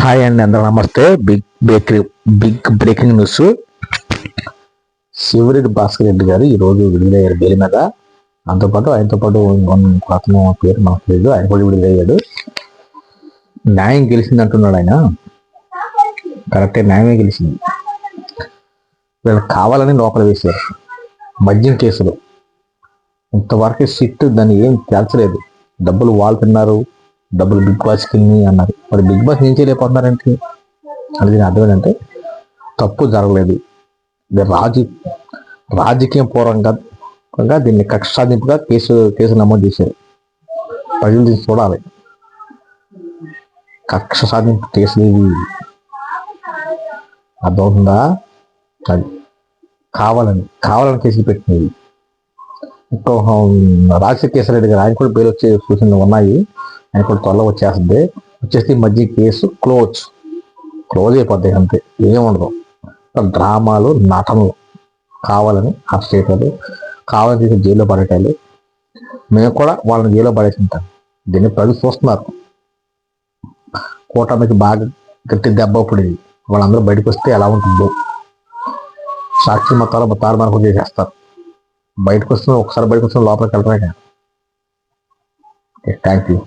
Hi అండి, అందరూ నమస్తే. Big breaking news. Shivareddy Bhaskar Reddy గారు ఈరోజు విడుదలయ్యారు బెయిల్ మీద. ఆయనతో పాటు అతను పేరు మనకు లేదు, ఆయన కూడా విడుదలయ్యాడు. న్యాయం గెలిచింది అంటున్నాడు ఆయన. కరెక్టే, న్యాయమే గెలిచింది. వీళ్ళు కావాలని లోపల వేశారు మద్యం కేసులు. ఇంతవరకు సిట్ దాన్ని ఏం తేల్చలేదు. డబ్బులు వాళ్ళు తిన్నారు, డబ్బులు బిగ్ బాస్ కి అన్నారు. మరి బిగ్ బాస్ ఏం చేయలేకపోతున్నారంటే అది దీని అర్థం ఏంటంటే తప్పు జరగలేదు. రాజకీయ పూర్వకంగా దీన్ని కక్ష సాధింపుగా కేసు నమోదు చేశారు. ప్రజలు దీన్ని చూడాలి. కక్ష సాధింపు కేసులు ఇవి అర్థమవుతుందా? అది కావాలని కేసులు పెట్టినవి. ఇంకో రాజశేఖర రెడ్డి గారు, ఆయన కూడా బెయిల్ వచ్చే సూచనలు ఉన్నాయి. ఆయన కూడా త్వరలో వచ్చేసి మధ్య కేసు క్లోజ్ అయిపోద్ది, అంతే. ఏముండదు. డ్రామాలు, నటనలు కావాలని అరెస్ట్ చేయటాలు, కావాలని తీసి జైల్లో పడేటాలు. మేము కూడా వాళ్ళని జైల్లో పడేసి ఉంటాం. దీన్ని ప్రజలు చూస్తున్నారు. కూటమికి బాగా గట్టి దెబ్బ పడింది. వాళ్ళందరూ బయటకు వస్తే ఎలా ఉంటుందో. సాక్షి మొత్తాలు తారుమారు చేసేస్తారు. ఒకసారి బయటకు వస్తున్న లోపలికి వెళ్ళటమే. Thank you.